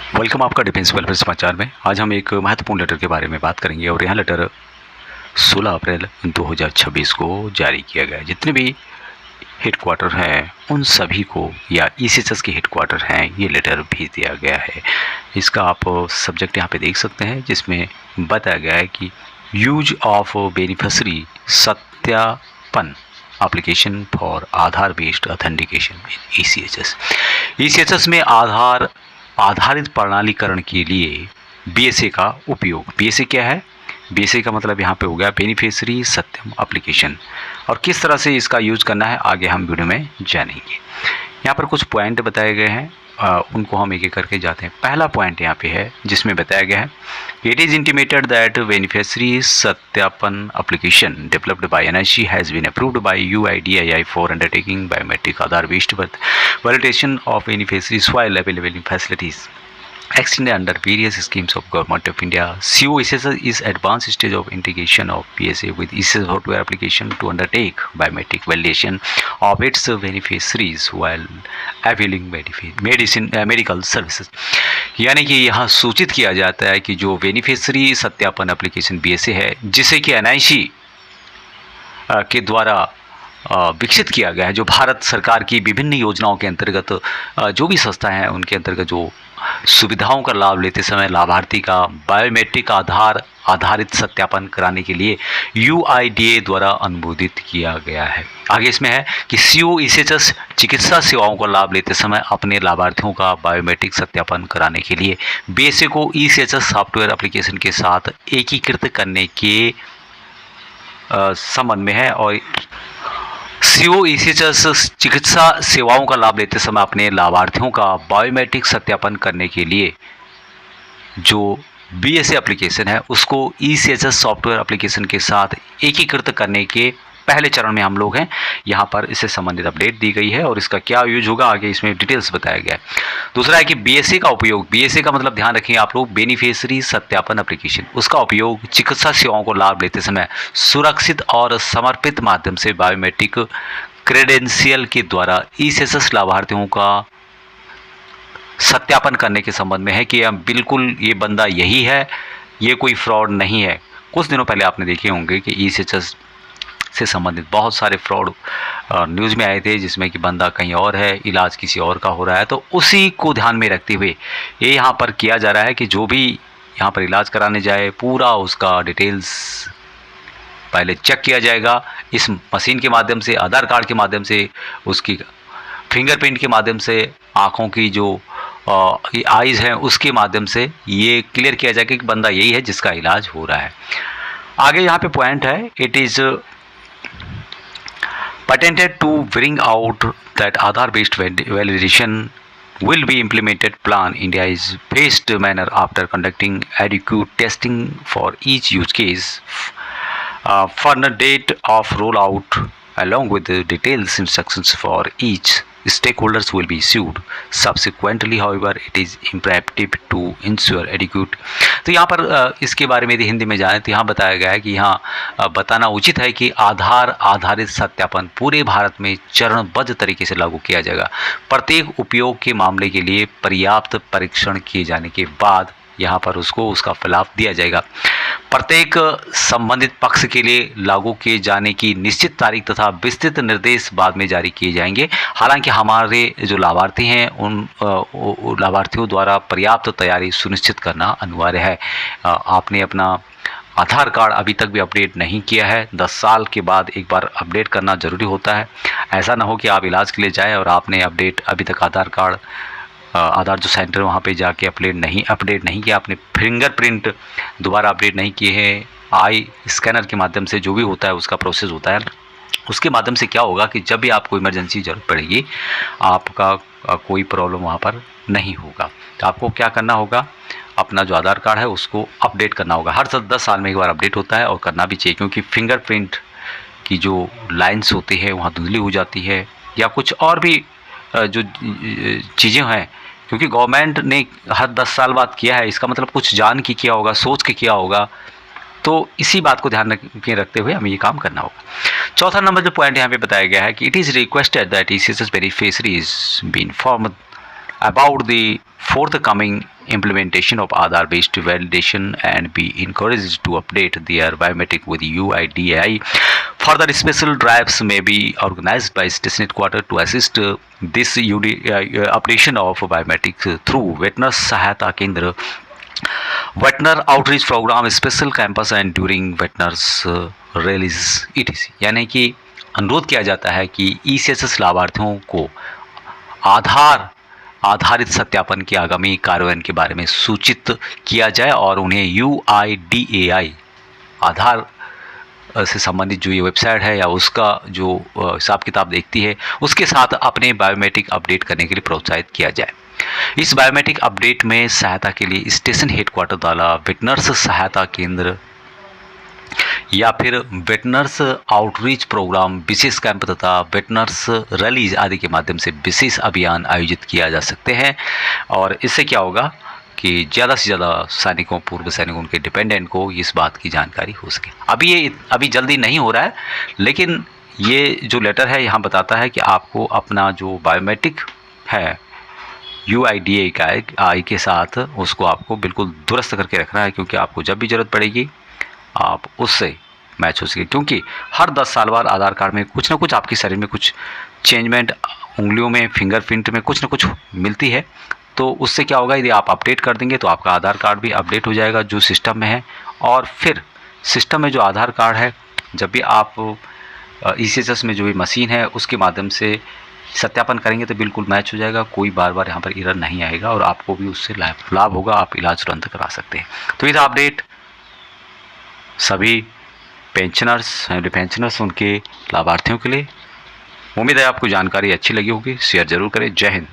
Welcome आपका defence welfare समाचार में। आज हम एक महत्वपूर्ण लेटर के बारे में बात करेंगे और यह लेटर 16 अप्रैल 2026 को जारी किया गया है। जितने भी हेडक्वार्टर हैं उन सभी को या ईसीएचएस के हेडक्वार्टर हैं ये लेटर भेज दिया गया है। इसका आप सब्जेक्ट यहाँ पे देख सकते हैं जिसमें बताया गया है कि यूज ऑफ बेनिफिशरी सत्यापन application for Aadhaar based authentication in ECHS में आधारित प्रणालीकरण के लिए बीएसए का उपयोग। बीएसए क्या है? बीएसए का मतलब यहाँ पे हो गया बेनिफिशियरी सत्यम एप्लीकेशन, और किस तरह से इसका यूज करना है आगे हम वीडियो में जानेंगे। यहाँ पर कुछ पॉइंट बताए गए हैं, उनको हम एक एक करके जाते हैं। पहला पॉइंट यहाँ पे है जिसमें बताया गया है it is intimated that beneficiary सत्यापन application developed by NIC has been approved by UIDAI for undertaking biometric Aadhaar based validation of beneficiaries while available in facilities extended under various schemes of Government of India. COECS is advanced stage of integration of PSA with ECS software application to undertake biometric validation of its beneficiaries while availing medical services. यानी कि यहाँ सूचित किया जाता है कि जो beneficiary सत्यापन एप्लीकेशन BSA है जिसे कि NIC के द्वारा विकसित किया गया है, जो भारत सरकार की विभिन्न योजनाओं के अंतर्गत जो भी संस्थाएं हैं उनके अंतर्गत जो सुविधाओं का लाभ लेते समय लाभार्थी का बायोमेट्रिक आधारित सत्यापन कराने के लिए UIDAI द्वारा अनुमोदित किया गया है। आगे इसमें है कि COECS चिकित्सा सेवाओं का लाभ लेते समय अपने लाभार्थियों का बायोमेट्रिक सत्यापन कराने के लिए BSA को ECHS सॉफ्टवेयर एप्लीकेशन के साथ एकीकृत करने के संबंध में है। और COECS चिकित्सा सेवाओं का लाभ लेते समय अपने लाभार्थियों का बायोमेट्रिक सत्यापन करने के लिए जो BSA एप्लीकेशन है उसको ECHS सॉफ्टवेयर एप्लीकेशन के साथ एकीकृत करने के पहले चरण में हम लोग हैं। यहाँ पर इससे संबंधित अपडेट दी गई है और इसका क्या यूज होगा आगे इसमें डिटेल्स बताया गया है। दूसरा है कि BSA का उपयोग, BSA का मतलब ध्यान रखेंगे आप लोग बेनिफिशियरी सत्यापन एप्लीकेशन, उसका उपयोग चिकित्सा सेवाओं को लाभ लेते समय सुरक्षित और समर्पित माध्यम से बायोमेट्रिक क्रेडेंशियल के द्वारा ECHS लाभार्थियों का सत्यापन करने के संबंध में है कि बिल्कुल ये बंदा यही है, ये कोई फ्रॉड नहीं है। कुछ दिनों पहले आपने देखे होंगे कि ECHS से संबंधित बहुत सारे फ्रॉड न्यूज़ में आए थे जिसमें कि बंदा कहीं और है, इलाज किसी और का हो रहा है। तो उसी को ध्यान में रखते हुए ये यहाँ पर किया जा रहा है कि जो भी यहाँ पर इलाज कराने जाए पूरा उसका डिटेल्स पहले चेक किया जाएगा इस मशीन के माध्यम से, आधार कार्ड के माध्यम से, उसकी फिंगरप्रिंट के माध्यम से, आँखों की जो आइज़ हैं उसके माध्यम से ये क्लियर किया जाएगा कि बंदा यही है जिसका इलाज हो रहा है। आगे यहाँ पे पॉइंट है it is patented to bring out that Aadhaar based validation will be implemented plan India is phased manner after conducting adequate testing for each use case. Further date of rollout along with the details instructions for each stakeholders will be issued. Subsequently, however, it is imperative to ensure adequate. तो यहाँ पर इसके बारे में यदि हिंदी में जाएं तो यहाँ बताया गया है कि यहाँ बताना उचित है कि आधार आधारित सत्यापन पूरे भारत में चरणबद्ध तरीके से लागू किया जाएगा। प्रत्येक उपयोग के मामले के लिए पर्याप्त परीक्षण किए जाने के बाद यहाँ पर उसको उसका फलाफ दिया जाएगा। प्रत्येक संबंधित पक्ष के लिए लागू किए जाने की निश्चित तारीख तथा विस्तृत निर्देश बाद में जारी किए जाएंगे। हालांकि हमारे जो लाभार्थी हैं उन लाभार्थियों द्वारा पर्याप्त तैयारी सुनिश्चित करना अनिवार्य है। आपने अपना आधार कार्ड अभी तक भी अपडेट नहीं किया है, 10 साल के बाद एक बार अपडेट करना ज़रूरी होता है। ऐसा ना हो कि आप इलाज के लिए जाएँ और आपने अपडेट अभी तक आधार जो सेंटर वहाँ पे जाके अपडेट नहीं किया, आपने फिंगरप्रिंट दोबारा अपडेट नहीं किए हैं, आई स्कैनर के माध्यम से जो भी होता है उसका प्रोसेस होता है, उसके माध्यम से क्या होगा कि जब भी आपको इमरजेंसी ज़रूरत पड़ेगी आपका कोई प्रॉब्लम वहाँ पर नहीं होगा। तो आपको क्या करना होगा, अपना जो आधार कार्ड है उसको अपडेट करना होगा। हर 10 साल में एक बार अपडेट होता है और करना भी चाहिए, क्योंकि फिंगरप्रिंट की जो लाइन्स होती है वहाँ धुंधली हो जाती है या कुछ और भी जो चीज़ें हैं, क्योंकि गवर्नमेंट ने हर 10 साल बाद किया है, इसका मतलब कुछ जान के किया होगा, सोच के किया होगा। तो इसी बात को ध्यान में रखते हुए हमें ये काम करना होगा। चौथा नंबर जो पॉइंट यहाँ पे बताया गया है कि it is requested that ECHS beneficiaries be informed about the forthcoming implementation of Aadhaar-based validation and be encouraged to update their biometric with UIDAI. Further, special drives may be organized by station headquarters to assist this updation of biometrics through Veteriner Sahayata Kendra, veterinary outreach programme, special camps and during veterinarians release ETC। यानी कि अनुरोध किया जाता है कि ECHS लाभार्थियों को आधारित सत्यापन की आगामी कार्यान्वयन के बारे में सूचित किया जाए और उन्हें UIDAI आधार से संबंधित जो ये वेबसाइट है या उसका जो हिसाब किताब देखती है उसके साथ अपने बायोमेट्रिक अपडेट करने के लिए प्रोत्साहित किया जाए। इस बायोमेट्रिक अपडेट में सहायता के लिए स्टेशन हेडक्वार्टर द्वारा वेटनर्स सहायता केंद्र या फिर वेटनर्स आउटरीच प्रोग्राम, विशेष कैंप तथा वेटनर्स रैलीज आदि के माध्यम से विशेष अभियान आयोजित किया जा सकते हैं। और इससे क्या होगा कि ज़्यादा से ज़्यादा सैनिकों, पूर्व सैनिकों, उनके डिपेंडेंट को इस बात की जानकारी हो सके। अभी जल्दी नहीं हो रहा है, लेकिन ये जो लेटर है यहाँ बताता है कि आपको अपना जो बायोमेट्रिक है UIDAI के साथ उसको आपको बिल्कुल दुरुस्त करके रखना है, क्योंकि आपको जब भी ज़रूरत पड़ेगी आप उससे मैच हो सके। क्योंकि हर 10 साल बाद आधार कार्ड में कुछ ना कुछ आपके शरीर में कुछ चेंजमेंट, उंगलियों में, फिंगरप्रिंट में कुछ ना कुछ मिलती है। तो उससे क्या होगा, यदि आप अपडेट कर देंगे तो आपका आधार कार्ड भी अपडेट हो जाएगा जो सिस्टम में है। और फिर सिस्टम में जो आधार कार्ड है, जब भी आप ECHS में जो भी मशीन है उसके माध्यम से सत्यापन करेंगे तो बिल्कुल मैच हो जाएगा, कोई बार बार यहाँ पर एरर नहीं आएगा और आपको भी उससे लाभ होगा, आप इलाज तुरंत करा सकते हैं। तो ये था अपडेट सभी पेंशनर्स उनके लाभार्थियों के लिए। उम्मीद है आपको जानकारी अच्छी लगी होगी। शेयर जरूर करें। जय हिंद।